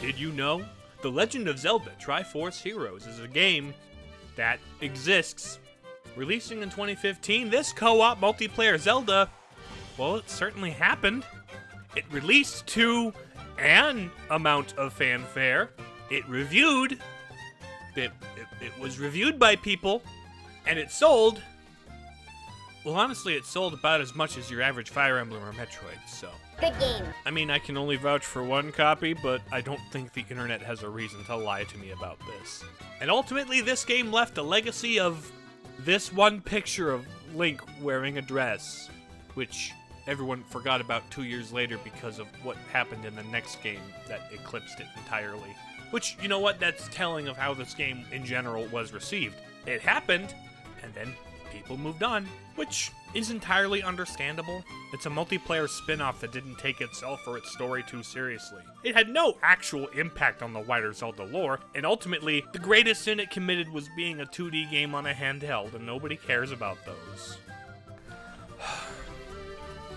Did you know? The Legend of Zelda Triforce Heroes is a game that exists. Releasing in 2015, this co-op multiplayer Zelda, well, it certainly happened. It released to an amount of fanfare. It was reviewed by people, and it sold. Well, honestly, it sold about as much as your average Fire Emblem or Metroid, so. Good game. I mean, I can only vouch for one copy, but I don't think the internet has a reason to lie to me about this. And ultimately, this game left a legacy of this one picture of Link wearing a dress, which everyone forgot about 2 years later because of what happened in the next game that eclipsed it entirely. Which, you know what, that's telling of how this game in general was received. It happened, and then people moved on, which is entirely understandable. It's a multiplayer spin-off that didn't take itself or its story too seriously. It had no actual impact on the wider Zelda lore, and ultimately, the greatest sin it committed was being a 2D game on a handheld, and nobody cares about those.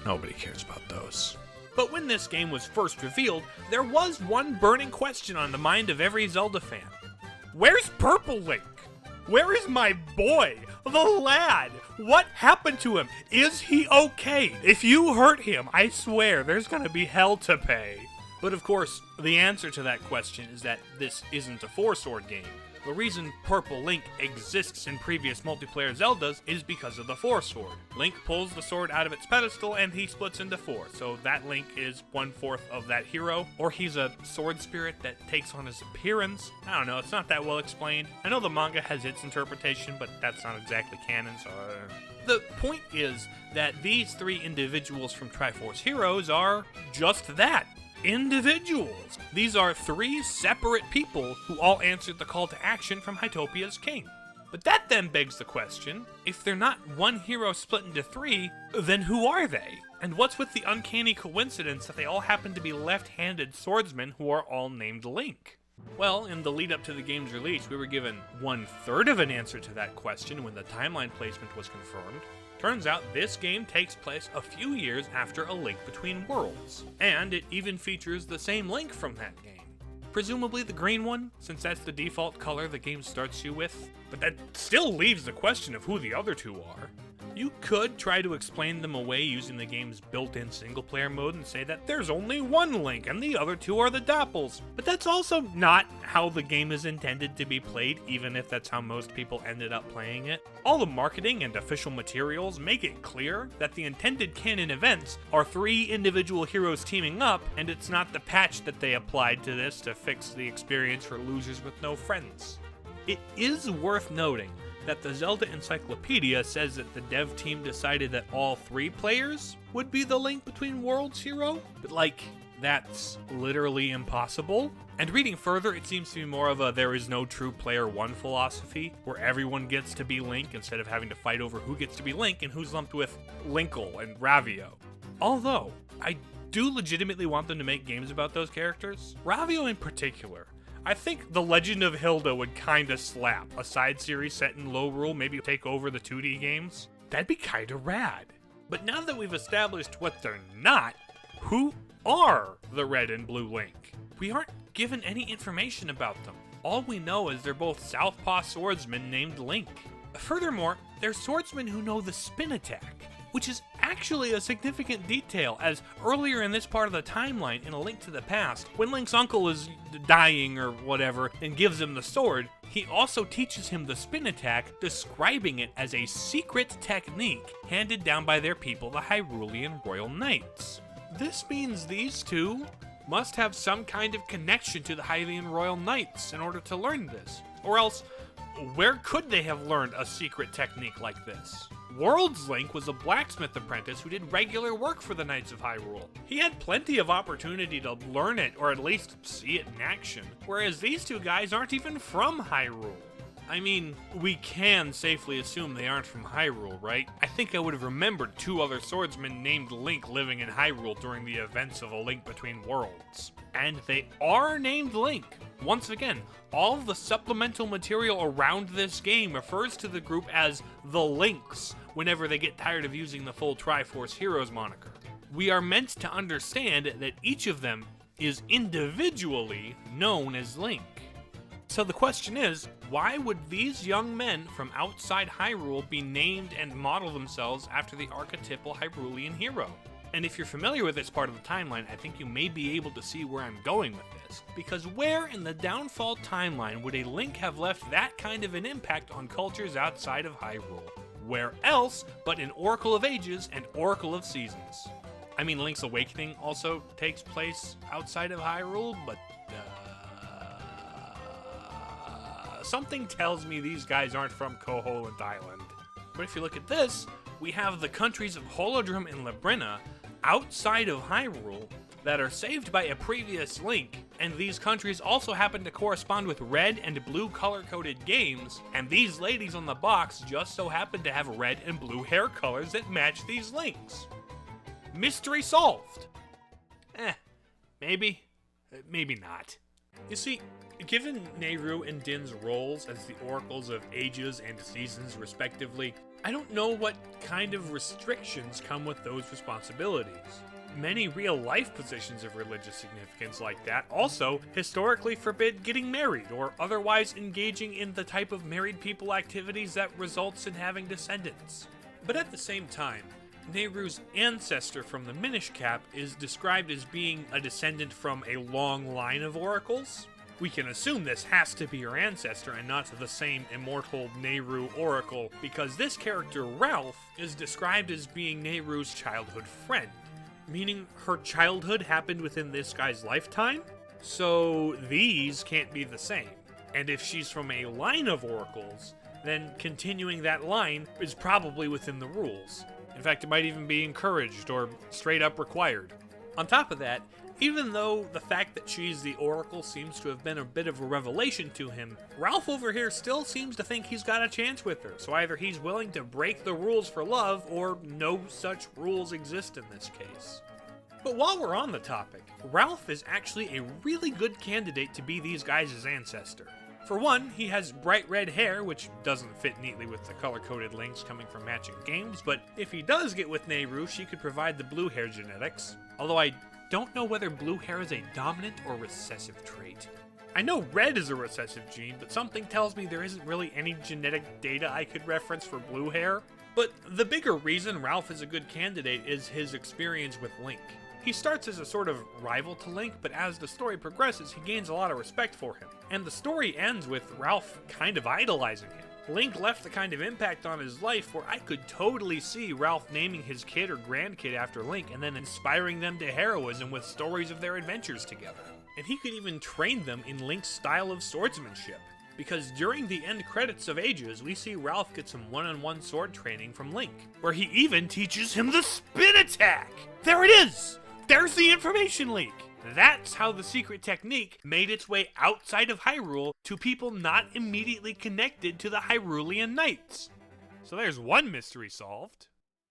Nobody cares about those. But when this game was first revealed, there was one burning question on the mind of every Zelda fan. Where's Purple Link? Where is my boy? The lad! What happened to him? Is he okay? If you hurt him, I swear there's gonna be hell to pay. But of course, the answer to that question is that this isn't a four-sword game. The reason Purple Link exists in previous multiplayer Zeldas is because of the four-sword. Link pulls the sword out of its pedestal and he splits into four, so that Link is 1/4 of that hero, or he's a sword spirit that takes on his appearance. I don't know, it's not that well explained. I know the manga has its interpretation, but that's not exactly canon, so... The point is that these three individuals from Triforce Heroes are just that. Individuals. These are three separate people who all answered the call to action from Hytopia's king. But that then begs the question, if they're not one hero split into three, then who are they? And what's with the uncanny coincidence that they all happen to be left-handed swordsmen who are all named Link? Well, in the lead up to the game's release, we were given 1/3 of an answer to that question when the timeline placement was confirmed. Turns out this game takes place a few years after A Link Between Worlds, and it even features the same Link from that game. Presumably the green one, since that's the default color the game starts you with. But that still leaves the question of who the other two are. You could try to explain them away using the game's built-in single-player mode and say that there's only one Link and the other two are the Doppels. But that's also not how the game is intended to be played, even if that's how most people ended up playing it. All the marketing and official materials make it clear that the intended canon events are three individual heroes teaming up, and it's not the patch that they applied to this to fix the experience for losers with no friends. It is worth noting that the Zelda Encyclopedia says that the dev team decided that all three players would be the Link Between Worlds hero, but that's literally impossible. And reading further, it seems to be more of a there is no true player one philosophy, where everyone gets to be Link instead of having to fight over who gets to be Link and who's lumped with Linkle and Ravio. Although, I do legitimately want them to make games about those characters. Ravio in particular. I think The Legend of Hilda would kinda slap. A side series set in Lorule, maybe take over the 2D games. That'd be kinda rad. But now that we've established what they're not, who are the red and blue Link? We aren't given any information about them. All we know is they're both southpaw swordsmen named Link. Furthermore, they're swordsmen who know the spin attack, which is actually a significant detail, as earlier in this part of the timeline in A Link to the Past, when Link's uncle is dying or whatever and gives him the sword, he also teaches him the spin attack, describing it as a secret technique handed down by their people, the Hyrulian Royal Knights. This means these two must have some kind of connection to the Hyrulian Royal Knights in order to learn this. Or else, where could they have learned a secret technique like this? World's Link was a blacksmith apprentice who did regular work for the Knights of Hyrule. He had plenty of opportunity to learn it, or at least see it in action, whereas these two guys aren't even from Hyrule. I mean, we can safely assume they aren't from Hyrule, right? I think I would have remembered two other swordsmen named Link living in Hyrule during the events of A Link Between Worlds. And they are named Link. Once again, all of the supplemental material around this game refers to the group as the Links whenever they get tired of using the full Triforce Heroes moniker. We are meant to understand that each of them is individually known as Link. So the question is, why would these young men from outside Hyrule be named and model themselves after the archetypal Hyrulian hero? And if you're familiar with this part of the timeline, I think you may be able to see where I'm going with this. Because where in the Downfall timeline would a Link have left that kind of an impact on cultures outside of Hyrule? Where else but in Oracle of Ages and Oracle of Seasons? I mean, Link's Awakening also takes place outside of Hyrule, but something tells me these guys aren't from Koholint Island. But if you look at this, we have the countries of Holodrum and Labrynna outside of Hyrule that are saved by a previous Link, and these countries also happen to correspond with red and blue color-coded games, and these ladies on the box just so happen to have red and blue hair colors that match these Links. Mystery solved. Maybe not. You see, given Nehru and Din's roles as the Oracles of Ages and Seasons respectively, I don't know what kind of restrictions come with those responsibilities. Many real-life positions of religious significance like that also historically forbid getting married or otherwise engaging in the type of married people activities that results in having descendants. But at the same time, Nehru's ancestor from the Minish Cap is described as being a descendant from a long line of oracles. We can assume this has to be her ancestor and not the same immortal Nehru oracle, because this character, Ralph, is described as being Nehru's childhood friend, meaning her childhood happened within this guy's lifetime? So these can't be the same. And if she's from a line of oracles, then continuing that line is probably within the rules. In fact, it might even be encouraged or straight up required. On top of that, even though the fact that she's the Oracle seems to have been a bit of a revelation to him, Ralph over here still seems to think he's got a chance with her, so either he's willing to break the rules for love, or no such rules exist in this case. But while we're on the topic, Ralph is actually a really good candidate to be these guys' ancestor. For one, he has bright red hair, which doesn't fit neatly with the color-coded Links coming from matching games, but if he does get with Nehru, she could provide the blue hair genetics, although I don't know whether blue hair is a dominant or recessive trait. I know red is a recessive gene, but something tells me there isn't really any genetic data I could reference for blue hair. But the bigger reason Ralph is a good candidate is his experience with Link. He starts as a sort of rival to Link, but as the story progresses, he gains a lot of respect for him. And the story ends with Ralph kind of idolizing him. Link left the kind of impact on his life where I could totally see Ralph naming his kid or grandkid after Link and then inspiring them to heroism with stories of their adventures together. And he could even train them in Link's style of swordsmanship. Because during the end credits of Ages, we see Ralph get some one-on-one sword training from Link, where he even teaches him the spin attack! There it is! There's the information leak! That's how the secret technique made its way outside of Hyrule to people not immediately connected to the Hyrulean Knights. So there's one mystery solved.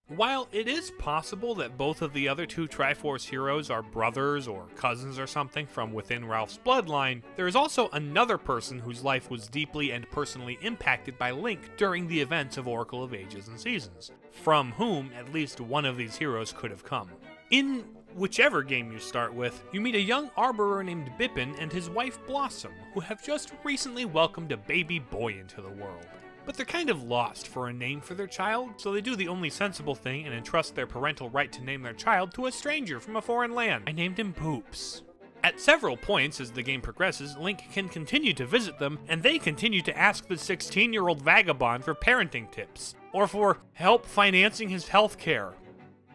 While it is possible that both of the other two Triforce heroes are brothers or cousins or something from within Ralph's bloodline, there is also another person whose life was deeply and personally impacted by Link during the events of Oracle of Ages and Seasons, from whom at least one of these heroes could have come. In whichever game you start with, you meet a young arborer named Bipin and his wife Blossom, who have just recently welcomed a baby boy into the world. But they're kind of lost for a name for their child, so they do the only sensible thing and entrust their parental right to name their child to a stranger from a foreign land. I named him Poops. At several points as the game progresses, Link can continue to visit them, and they continue to ask the 16-year-old vagabond for parenting tips, or for help financing his health care.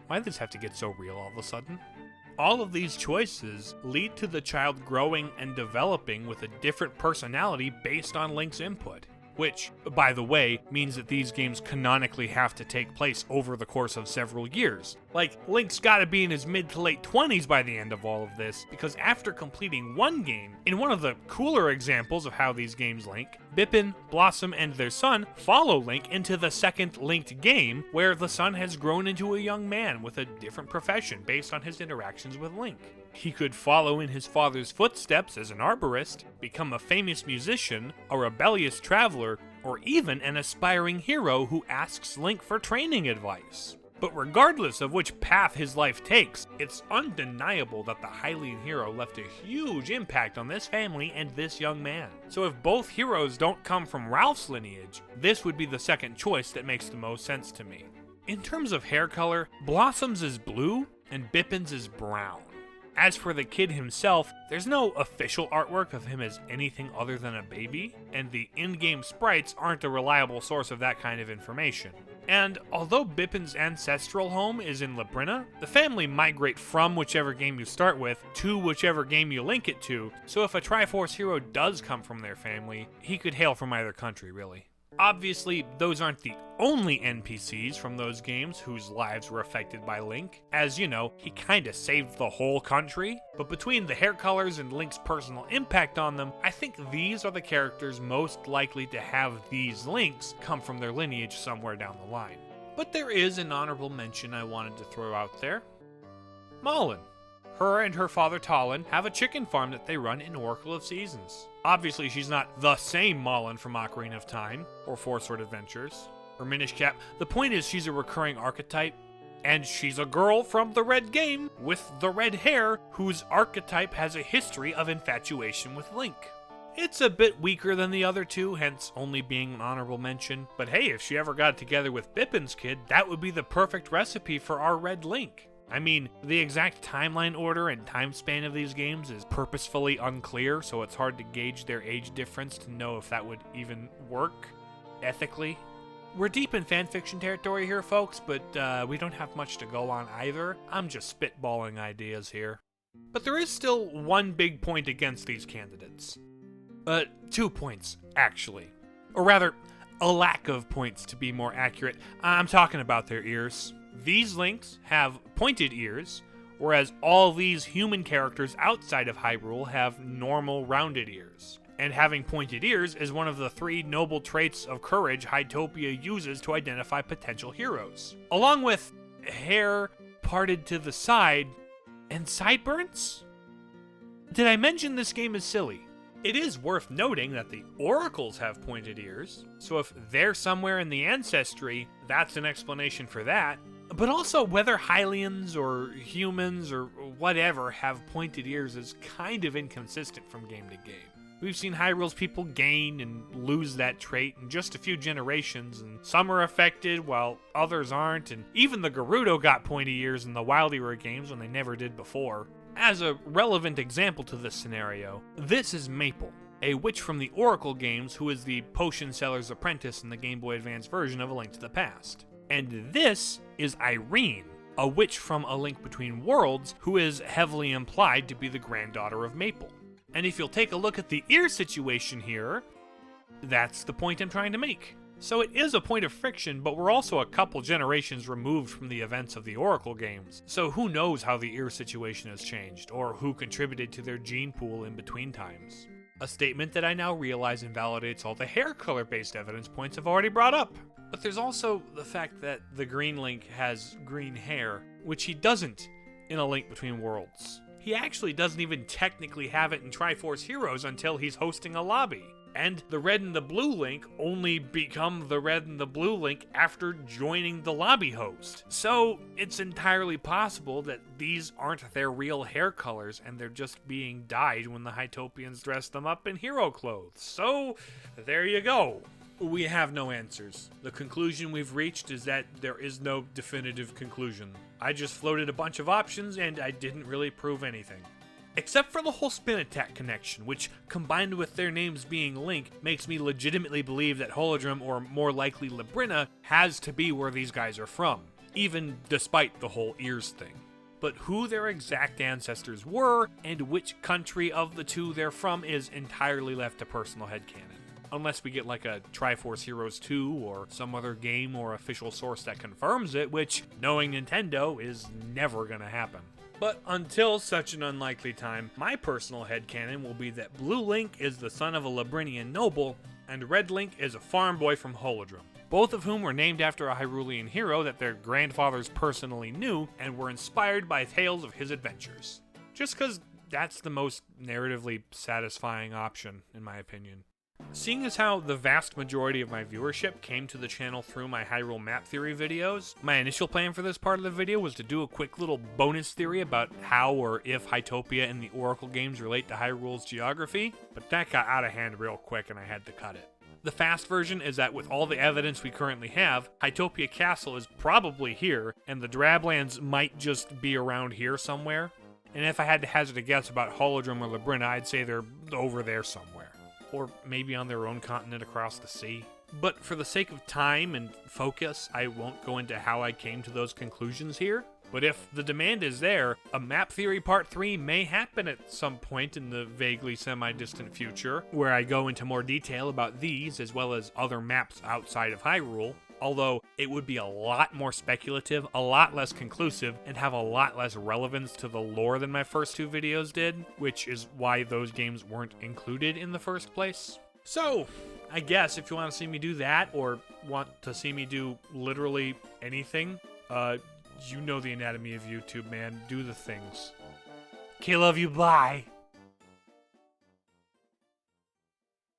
Why did this have to get so real all of a sudden? All of these choices lead to the child growing and developing with a different personality based on Link's input. Which, by the way, means that these games canonically have to take place over the course of several years. Like, Link's gotta be in his mid to late 20s by the end of all of this, because after completing one game, in one of the cooler examples of how these games link, Bipin, Blossom, and their son follow Link into the second linked game, where the son has grown into a young man with a different profession based on his interactions with Link. He could follow in his father's footsteps as an arborist, become a famous musician, a rebellious traveler, or even an aspiring hero who asks Link for training advice. But regardless of which path his life takes, it's undeniable that the Hyrulian Hero left a huge impact on this family and this young man. So if both heroes don't come from Ralph's lineage, this would be the second choice that makes the most sense to me. In terms of hair color, Blossom's is blue and Bipin's is brown. As for the kid himself, there's no official artwork of him as anything other than a baby, and the in-game sprites aren't a reliable source of that kind of information. And although Bipin's ancestral home is in Labrina, the family migrate from whichever game you start with to whichever game you link it to, so if a Triforce hero does come from their family, he could hail from either country, really. Obviously, those aren't the only NPCs from those games whose lives were affected by Link, as you know, he kinda saved the whole country, but between the hair colors and Link's personal impact on them, I think these are the characters most likely to have these links come from their lineage somewhere down the line. But there is an honorable mention I wanted to throw out there. Malon. Her and her father Talon have a chicken farm that they run in Oracle of Seasons. Obviously, she's not the same Malon from Ocarina of Time or Four Sword Adventures or Minish Cap. The point is she's a recurring archetype, and she's a girl from the red game with the red hair whose archetype has a history of infatuation with Link. It's a bit weaker than the other two, hence only being an honorable mention, but hey, if she ever got together with Bipin's kid, that would be the perfect recipe for our red Link. I mean, the exact timeline order and time span of these games is purposefully unclear, so it's hard to gauge their age difference to know if that would even work ethically. We're deep in fanfiction territory here, folks, but we don't have much to go on either. I'm just spitballing ideas here. But there is still one big point against these candidates. 2 points, actually. Or rather, a lack of points to be more accurate. I'm talking about their ears. These Links have pointed ears, whereas all these human characters outside of Hyrule have normal rounded ears. And having pointed ears is one of the 3 noble traits of courage Hytopia uses to identify potential heroes. Along with hair parted to the side and sideburns? Did I mention this game is silly? It is worth noting that the oracles have pointed ears, so if they're somewhere in the ancestry, that's an explanation for that. But also, whether Hylians or humans or whatever have pointed ears is kind of inconsistent from game to game. We've seen Hyrule's people gain and lose that trait in just a few generations, and some are affected while others aren't, and even the Gerudo got pointy ears in the Wild Era games when they never did before. As a relevant example to this scenario, this is Maple, a witch from the Oracle games who is the potion seller's apprentice in the Game Boy Advance version of A Link to the Past. And this is Irene, a witch from A Link Between Worlds who is heavily implied to be the granddaughter of Maple. And if you'll take a look at the ear situation here, that's the point I'm trying to make. So it is a point of friction, but we're also a couple generations removed from the events of the Oracle games. So who knows how the ear situation has changed, or who contributed to their gene pool in between times. A statement that I now realize invalidates all the hair color-based evidence points I've already brought up. But there's also the fact that the Green Link has green hair, which he doesn't in A Link Between Worlds. He actually doesn't even technically have it in Triforce Heroes until he's hosting a lobby. And the Red and the Blue Link only become the Red and the Blue Link after joining the lobby host. So it's entirely possible that these aren't their real hair colors and they're just being dyed when the Hytopians dress them up in hero clothes. So there you go. We have no answers. The conclusion we've reached is that there is no definitive conclusion. I just floated a bunch of options and I didn't really prove anything. Except for the whole Spin Attack connection, which, combined with their names being Link, makes me legitimately believe that Holodrum, or more likely Labrina, has to be where these guys are from, even despite the whole ears thing. But who their exact ancestors were, and which country of the two they're from is entirely left to personal headcanon. Unless we get like a Triforce Heroes 2 or some other game or official source that confirms it, which, knowing Nintendo, is never gonna happen. But until such an unlikely time, my personal headcanon will be that Blue Link is the son of a Labrinian noble, and Red Link is a farm boy from Holodrum, both of whom were named after a Hyrulian hero that their grandfathers personally knew and were inspired by tales of his adventures. Just because that's the most narratively satisfying option, in my opinion. Seeing as how the vast majority of my viewership came to the channel through my Hyrule map theory videos, my initial plan for this part of the video was to do a quick little bonus theory about how or if Hytopia and the Oracle games relate to Hyrule's geography, but that got out of hand real quick and I had to cut it. The fast version is that with all the evidence we currently have, Hytopia Castle is probably here, and the Drablands might just be around here somewhere. And if I had to hazard a guess about Holodrum or Labrynna, I'd say they're over there somewhere. Or maybe on their own continent across the sea. But for the sake of time and focus, I won't go into how I came to those conclusions here. But if the demand is there, a Map Theory Part 3 may happen at some point in the vaguely semi-distant future, where I go into more detail about these as well as other maps outside of Hyrule, although it would be a lot more speculative, a lot less conclusive, and have a lot less relevance to the lore than my first two videos did, which is why those games weren't included in the first place. So, I guess if you want to see me do that, or want to see me do literally anything, you know the anatomy of YouTube, man. Do the things. Okay, love you, bye.